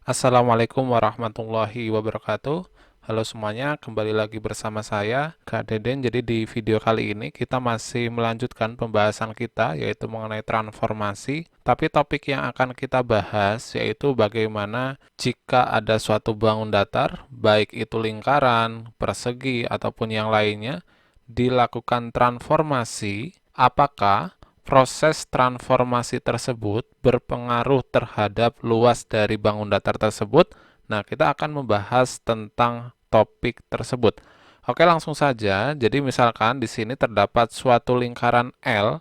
Assalamualaikum warahmatullahi wabarakatuh. Halo semuanya, kembali lagi bersama saya, Kak Deden. Jadi di video kali ini kita masih melanjutkan pembahasan kita, yaitu mengenai transformasi. Tapi topik yang akan kita bahas yaitu bagaimana jika ada suatu bangun datar, baik itu lingkaran, persegi, ataupun yang lainnya, dilakukan transformasi, apakah proses transformasi tersebut berpengaruh terhadap luas dari bangun datar tersebut. Nah, kita akan membahas tentang topik tersebut. Oke, langsung saja. Jadi misalkan di sini terdapat suatu lingkaran L.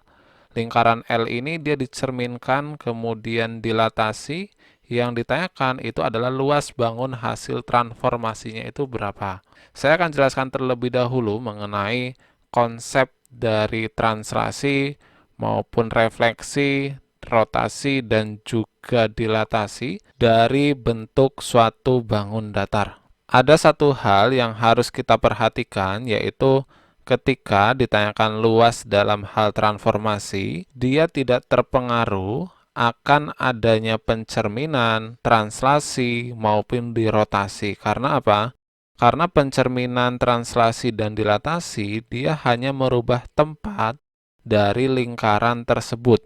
Lingkaran L ini dia dicerminkan kemudian dilatasi. Yang ditanyakan itu adalah luas bangun hasil transformasinya itu berapa. Saya akan jelaskan terlebih dahulu mengenai konsep dari translasi maupun refleksi, rotasi, dan juga dilatasi dari bentuk suatu bangun datar. Ada satu hal yang harus kita perhatikan, yaitu ketika ditanyakan luas dalam hal transformasi, dia tidak terpengaruh akan adanya pencerminan, translasi, maupun dirotasi. Karena apa? Karena pencerminan, translasi, dan dilatasi, dia hanya merubah tempat dari lingkaran tersebut.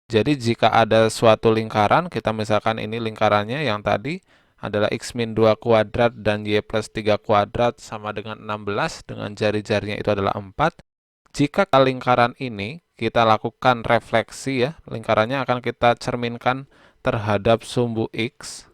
Jadi jika ada suatu lingkaran, kita misalkan ini lingkarannya yang tadi adalah x min 2 kuadrat dan y plus 3 kuadrat sama dengan 16, dengan jari-jarinya itu adalah 4. Jika lingkaran ini kita lakukan refleksi ya, lingkarannya akan kita cerminkan terhadap sumbu x,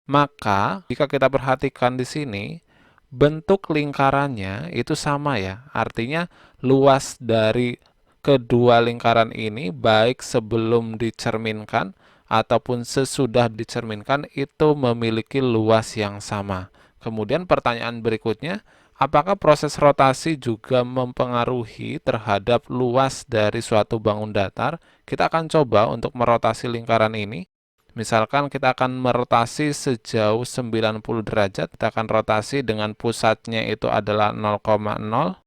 maka jika kita perhatikan di sini, bentuk lingkarannya itu sama ya. Artinya luas dari kedua lingkaran ini baik sebelum dicerminkan ataupun sesudah dicerminkan itu memiliki luas yang sama. Kemudian pertanyaan berikutnya, apakah proses rotasi juga mempengaruhi terhadap luas dari suatu bangun datar? Kita akan coba untuk merotasi lingkaran ini. Misalkan kita akan merotasi sejauh 90 derajat, kita akan rotasi dengan pusatnya itu adalah 0,0,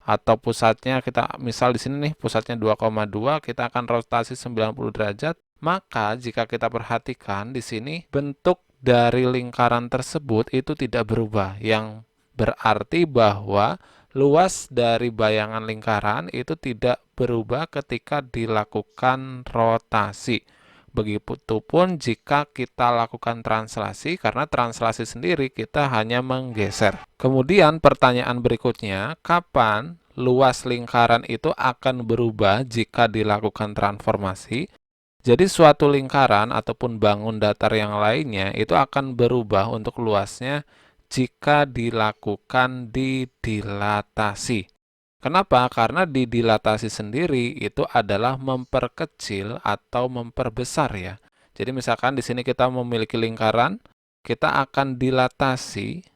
atau pusatnya kita misal di sini nih pusatnya 2,2, kita akan rotasi 90 derajat. Maka jika kita perhatikan di sini bentuk dari lingkaran tersebut itu tidak berubah, yang berarti bahwa luas dari bayangan lingkaran itu tidak berubah ketika dilakukan rotasi. Begitupun jika kita lakukan translasi, karena translasi sendiri kita hanya menggeser. Kemudian pertanyaan berikutnya, kapan luas lingkaran itu akan berubah jika dilakukan transformasi? Jadi suatu lingkaran ataupun bangun datar yang lainnya itu akan berubah untuk luasnya jika dilakukan didilatasi. Kenapa? Karena didilatasi sendiri itu adalah memperkecil atau memperbesar ya. Jadi misalkan di sini kita memiliki lingkaran, kita akan dilatasi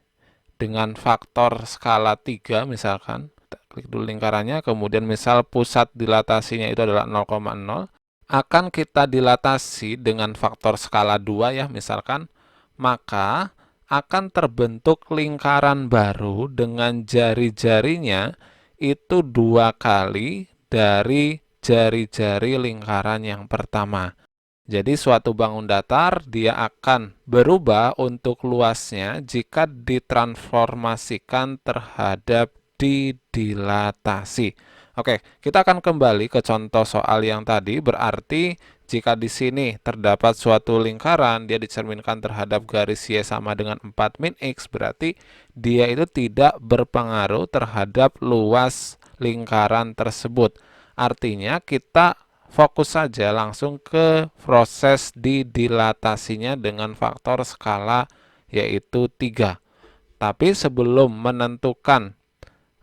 dengan faktor skala 3 misalkan. Kita klik dulu lingkarannya, kemudian misal pusat dilatasinya itu adalah 0,0, akan kita dilatasi dengan faktor skala 2 ya misalkan, maka akan terbentuk lingkaran baru dengan jari-jarinya itu 2 kali dari jari-jari lingkaran yang pertama. Jadi suatu bangun datar dia akan berubah untuk luasnya jika ditransformasikan terhadap didilatasi. Oke, kita akan kembali ke contoh soal yang tadi. Berarti jika di sini terdapat suatu lingkaran, dia dicerminkan terhadap garis Y sama dengan 4 min X, berarti dia itu tidak berpengaruh terhadap luas lingkaran tersebut. Artinya kita fokus saja langsung ke proses didilatasinya dengan faktor skala yaitu 3. Tapi sebelum menentukan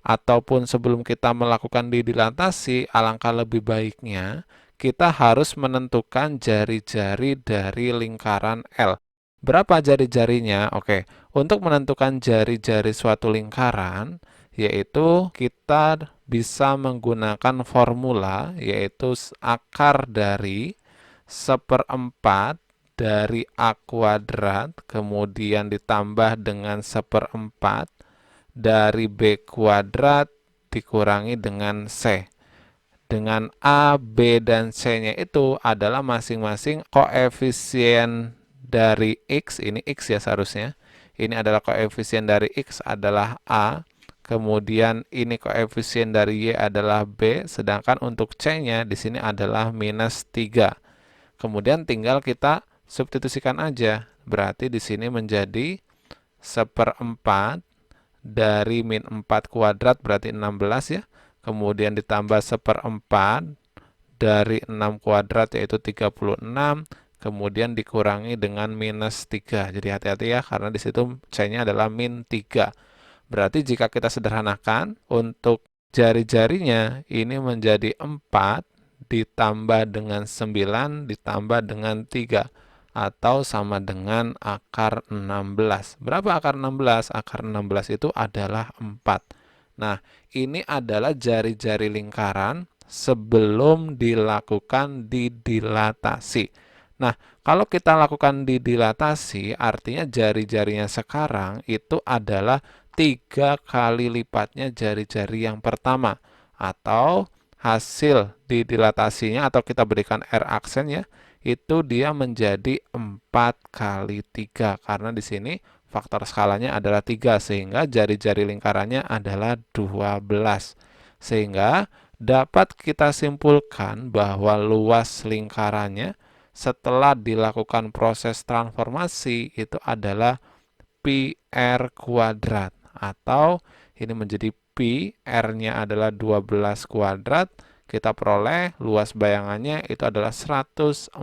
ataupun sebelum kita melakukan didilatasi, alangkah lebih baiknya kita harus menentukan jari-jari dari lingkaran L. Berapa jari-jarinya? Oke, untuk menentukan jari-jari suatu lingkaran, yaitu kita bisa menggunakan formula, yaitu akar dari 1/4 dari A kuadrat, kemudian ditambah dengan 1/4 dari B kuadrat dikurangi dengan C. Dengan A, B, dan C-nya itu adalah masing-masing koefisien dari X, ini X ya seharusnya. Ini adalah koefisien dari X adalah A. Kemudian ini koefisien dari Y adalah B. Sedangkan untuk C-nya di sini adalah minus 3. Kemudian tinggal kita substitusikan aja. Berarti di sini menjadi 1/4 dari min 4 kuadrat berarti 16 ya. Kemudian ditambah 1/4 dari 6 kuadrat yaitu 36. Kemudian dikurangi dengan minus 3. Jadi hati-hati ya, karena di situ C-nya adalah min 3. Berarti jika kita sederhanakan, untuk jari-jarinya ini menjadi 4 ditambah dengan 9 ditambah dengan 3. Atau sama dengan akar 16. Berapa akar 16? Akar 16 itu adalah 4. Nah, ini adalah jari-jari lingkaran sebelum dilakukan didilatasi. Nah, kalau kita lakukan didilatasi, artinya jari-jarinya sekarang itu adalah 3 kali lipatnya jari-jari yang pertama. Atau hasil didilatasinya, atau kita berikan R aksen ya, itu dia menjadi 4 kali 3. Karena di sini faktor skalanya adalah 3, sehingga jari-jari lingkarannya adalah 12. Sehingga dapat kita simpulkan bahwa luas lingkarannya setelah dilakukan proses transformasi itu adalah pi R kuadrat. Atau ini menjadi pi, R-nya adalah 12 kuadrat. Kita peroleh luas bayangannya itu adalah 144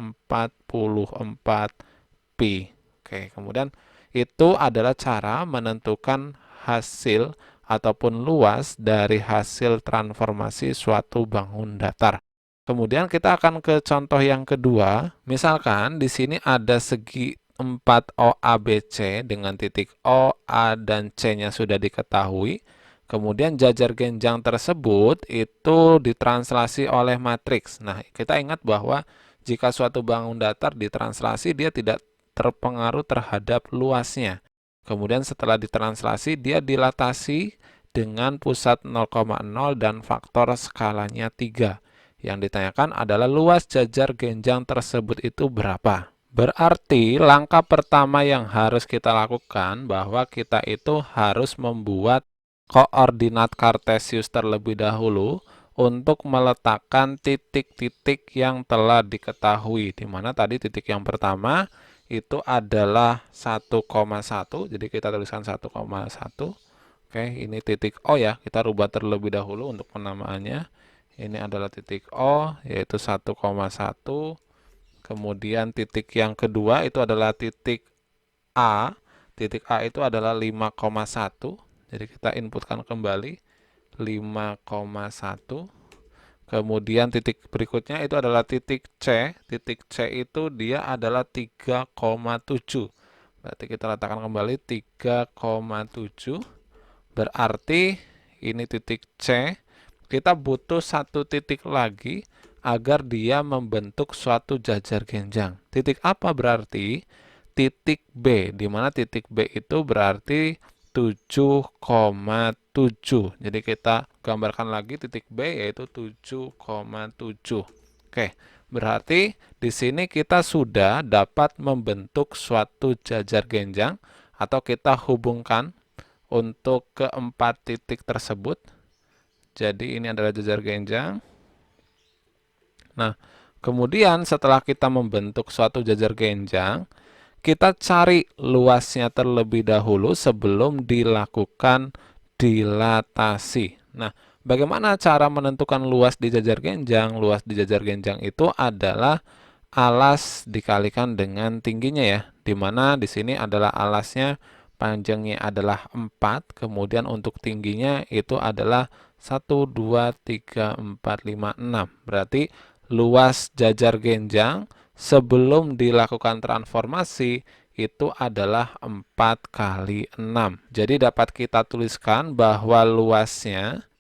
pi. Oke, kemudian itu adalah cara menentukan hasil ataupun luas dari hasil transformasi suatu bangun datar. Kemudian kita akan ke contoh yang kedua. Misalkan di sini ada segi 4 OABC dengan titik O, A, dan C-nya sudah diketahui. Kemudian jajar genjang tersebut itu ditranslasi oleh matriks. Nah, kita ingat bahwa jika suatu bangun datar ditranslasi, dia tidak terpengaruh terhadap luasnya. Kemudian setelah ditranslasi, dia dilatasi dengan pusat 0,0 dan faktor skalanya 3. Yang ditanyakan adalah luas jajar genjang tersebut itu berapa. Berarti langkah pertama yang harus kita lakukan bahwa kita itu harus membuat koordinat kartesius terlebih dahulu untuk meletakkan titik-titik yang telah diketahui. Di mana tadi titik yang pertama itu adalah 1,1. Jadi kita tuliskan 1,1. Oke, ini titik O ya. Kita rubah terlebih dahulu untuk penamaannya. Ini adalah titik O, yaitu 1,1. Kemudian titik yang kedua itu adalah titik A. Titik A itu adalah 5,1. Jadi kita inputkan kembali 5,1. Kemudian titik berikutnya itu adalah titik C. Titik C itu dia adalah 3,7. Berarti kita letakkan kembali 3,7. Berarti ini titik C. Kita butuh satu titik lagi agar dia membentuk suatu jajar genjang. Titik apa berarti? Titik B, di mana titik B itu berarti 7,7. Jadi kita gambarkan lagi titik B yaitu 7,7. Oke, berarti di sini kita sudah dapat membentuk suatu jajar genjang atau kita hubungkan untuk keempat titik tersebut. Jadi ini adalah jajar genjang. Nah, kemudian setelah kita membentuk suatu jajar genjang, kita cari luasnya terlebih dahulu sebelum dilakukan dilatasi. Nah, bagaimana cara menentukan luas di jajar genjang? Luas di jajar genjang itu adalah alas dikalikan dengan tingginya ya, di mana di sini adalah alasnya panjangnya adalah 4, kemudian untuk tingginya itu adalah 1, 2, 3, 4, 5, 6. Berarti luas jajar genjang sebelum dilakukan transformasi itu adalah 4 kali 6. Jadi dapat kita tuliskan bahwa luasnya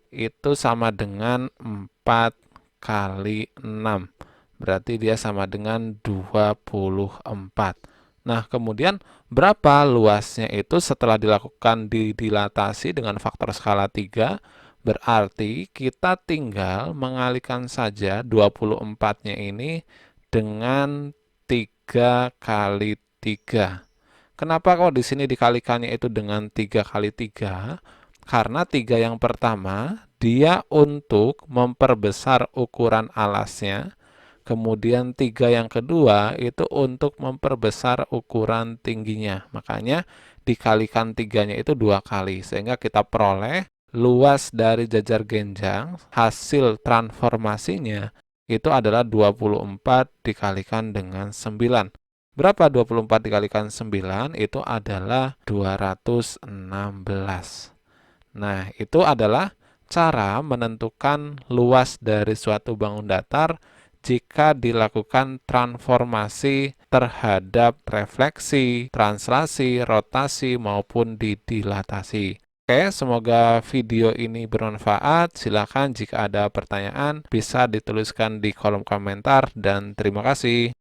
itu sama dengan 4 kali 6. Berarti dia sama dengan 24. Nah, kemudian berapa luasnya itu setelah dilakukan didilatasi dengan faktor skala 3? Berarti kita tinggal mengalihkan saja 24-nya ini dengan 3 3 kali 3. Kenapa kok di sini dikalikannya itu dengan 3 kali 3? Karena 3 yang pertama, dia untuk memperbesar ukuran alasnya. Kemudian 3 yang kedua, itu untuk memperbesar ukuran tingginya. Makanya dikalikan 3-nya itu 2 kali. Sehingga kita peroleh luas dari jajar genjang, hasil transformasinya, itu adalah 24 dikalikan dengan 9. Berapa 24 dikalikan 9? Itu adalah 216. Nah, itu adalah cara menentukan luas dari suatu bangun datar jika dilakukan transformasi terhadap refleksi, translasi, rotasi, maupun didilatasi. Oke, semoga video ini bermanfaat. Silakan jika ada pertanyaan bisa dituliskan di kolom komentar dan terima kasih.